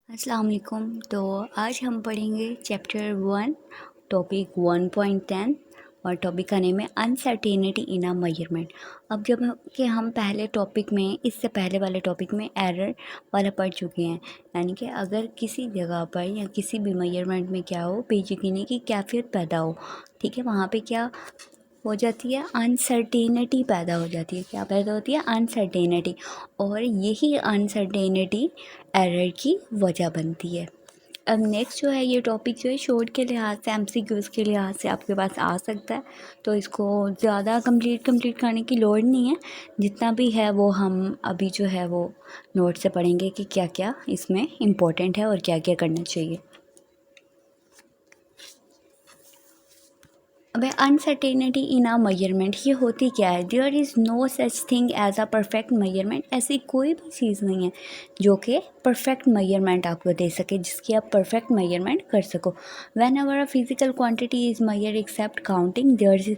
अस्सलाम वालेकुम। तो आज हम पढ़ेंगे चैप्टर 1 टॉपिक 1.10 और टॉपिक का नेम है अनसर्टेनिटी इन अ मेजरमेंट। अब जब हम पहले टॉपिक में इससे पहले वाले टॉपिक में एरर वाला पढ़ चुके हैं, यानी कि अगर किसी जगह पर या किसी भी मेजरमेंट में क्या हो, बेयकीनी की कैफियत पैदा हो, ठीक है, वहाँ पे क्या हो जाती है, अनसर्टेनिटी पैदा हो जाती है। क्या पैदा होती है? अनसर्टेनिटी। और यही अनसर्टेनिटी एरर की वजह बनती है। अब नेक्स्ट जो है, ये टॉपिक जो है शॉर्ट के लिहाज से, एमसीक्यूज़ के लिहाज से आपके पास आ सकता है, तो इसको ज़्यादा कंप्लीट करने की लोड़ नहीं है। जितना भी है वो हम अभी जो है वो नोट से पढ़ेंगे कि क्या क्या इसमें इम्पोर्टेंट है और क्या क्या करना चाहिए। अब अनसर्टेनिटी इन अ मेजरमेंट ये होती क्या है? There is no such thing as a perfect measurement. ऐसी कोई भी चीज़ नहीं है जो कि परफेक्ट मेजरमेंट आपको दे सके, जिसकी आप परफेक्ट मेजरमेंट कर सको। Whenever a physical quantity is measure except counting, there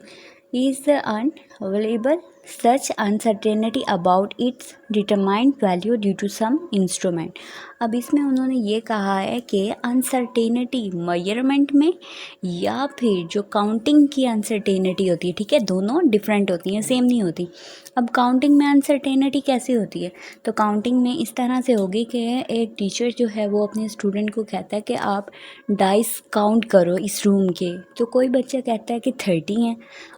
is unavailable such uncertainty about its determined value due to some instrument। अब इसमें उन्होंने ये कहा है कि अनसर्टेनिटी मेजरमेंट में या फिर जो काउंटिंग की अनसर्टेनिटी होती है, ठीक है, दोनों डिफरेंट होती हैं, सेम नहीं होती। अब काउंटिंग में अनसर्टेनिटी कैसे होती है? तो काउंटिंग में इस तरह से होगी कि एक टीचर जो है वो अपने स्टूडेंट को कहता है कि आप डाइस काउंट करो इस रूम के, तो कोई बच्चा कहता है कि 30 हैं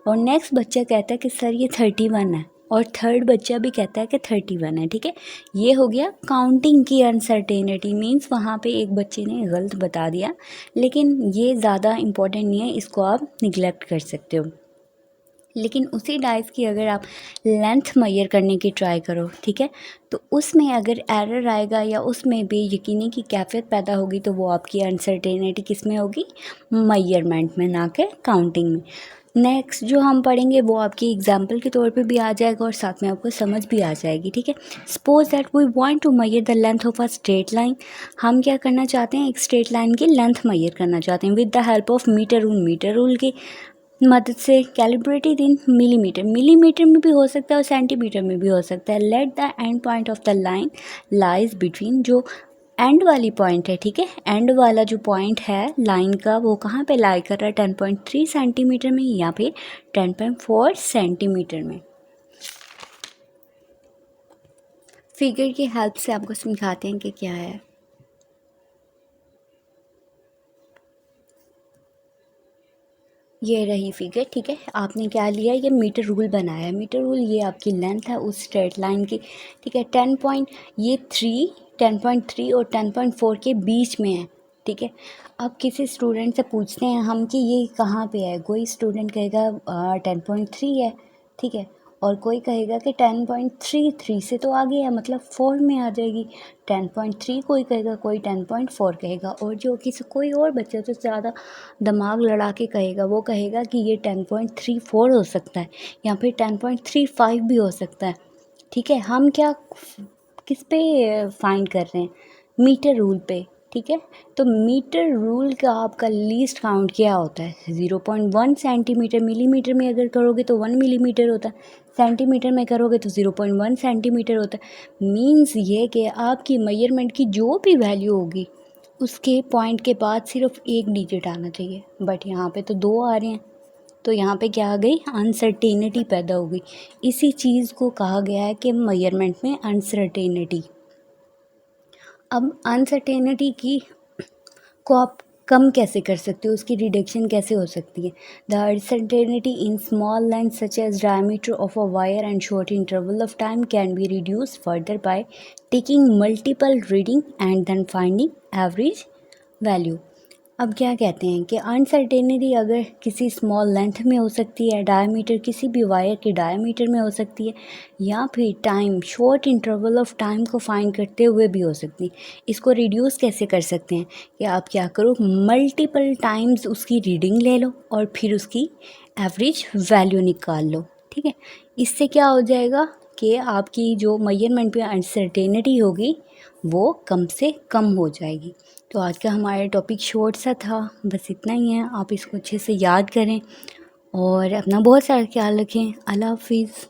और नेक्स्ट बच्चा कहता है कि सर ये 31 है, और थर्ड बच्चा भी कहता है कि 31 है, ठीक है। ये हो गया काउंटिंग की अनसर्टेनिटी। मीन्स वहाँ पे एक बच्चे ने गलत बता दिया, लेकिन ये ज़्यादा इम्पोर्टेंट नहीं है, इसको आप निगलेक्ट कर सकते हो। लेकिन उसी डाइस की अगर आप लेंथ मेजर करने की ट्राई करो, ठीक है, तो उसमें अगर एरर आएगा या उसमें बेयकीनी की कैफियत पैदा होगी, तो वो आपकी अनसर्टेनिटी किस में होगी? मेजरमेंट में, ना कि काउंटिंग में। नेक्स्ट जो हम पढ़ेंगे वो आपकी एग्जाम्पल के तौर पे भी आ जाएगा और साथ में आपको समझ भी आ जाएगी, ठीक है। Suppose that we want to measure the length of a straight line. हम क्या करना चाहते हैं? एक स्ट्रेट लाइन की लेंथ मेजर करना चाहते हैं with the help of metre rule. Metre rule की मदद से कैलिब्रेटेड इन मिलीमीटर। मिलीमीटर में भी हो सकता है और सेंटीमीटर में भी हो सकता है। Let the end point of the line lies between. जो एंड वाली पॉइंट है, ठीक है, एंड वाला जो पॉइंट है लाइन का, वो कहाँ पे लाई कर रहा है? 10.3 सेंटीमीटर में या फिर 10.4 सेंटीमीटर में। फिगर की हेल्प से आपको समझाते हैं कि क्या है। ये रही फिगर, ठीक है। आपने क्या लिया? ये मीटर रूल बनाया है। मीटर रूल ये आपकी लेंथ है उस स्ट्रेट लाइन की, ठीक है। 10.3 और 10.4 के बीच में है, ठीक है। अब किसी स्टूडेंट से पूछते हैं हम कि ये कहाँ पे है, कोई स्टूडेंट कहेगा 10.3 है, ठीक है, और कोई कहेगा कि 10.33 से तो आगे है, मतलब 4 में आ जाएगी। 10.3 कोई कहेगा, कोई 10.4 कहेगा, और जो किसी कोई और बच्चा जो ज़्यादा दिमाग लड़ा के कहेगा वो कहेगा कि ये 10.34 हो सकता है या फिर 10.35 भी हो सकता है, ठीक है। हम क्या किस पे फाइंड कर रहे हैं? मीटर रूल पे, ठीक है। तो मीटर रूल का आपका लीस्ट काउंट क्या होता है? 0.1 सेंटीमीटर। मिलीमीटर में अगर करोगे तो 1 मिलीमीटर होता है, सेंटीमीटर में करोगे तो 0.1 सेंटीमीटर होता है। मीन्स ये कि आपकी मेजरमेंट की जो भी वैल्यू होगी उसके पॉइंट के बाद सिर्फ एक डिजिट आना चाहिए, बट यहाँ पे तो 2 आ रहे हैं, तो यहाँ पे क्या आ गई? अनसर्टेनिटी पैदा हो गई। इसी चीज़ को कहा गया है कि मेजरमेंट में अनसर्टेनिटी। अब अनसर्टेनिटी की को आप कम कैसे कर सकते हो, उसकी रिडक्शन कैसे हो सकती है? The uncertainty in small length such as diameter of a wire and short interval of time can be reduce further by taking multiple reading and then finding average value. अब क्या कहते हैं कि अनसर्टेनिटी अगर किसी स्मॉल लेंथ में हो सकती है, डायमीटर किसी भी वायर के डायमीटर में हो सकती है, या फिर time short interval of time को फाइंड करते हुए भी हो सकती है। इसको रिड्यूस कैसे कर सकते हैं कि आप क्या करो, मल्टीपल टाइम्स उसकी रीडिंग ले लो और फिर उसकी एवरेज वैल्यू निकाल लो, ठीक है। इससे क्या हो जाएगा कि आपकी जो मेजरमेंट पे अनसर्टेनिटी होगी वो कम से कम हो जाएगी। तो आज का हमारा टॉपिक शॉर्ट सा था, बस इतना ही है। आप इसको अच्छे से याद करें और अपना बहुत सारा ख्याल रखें। अल्लाह हाफिज़।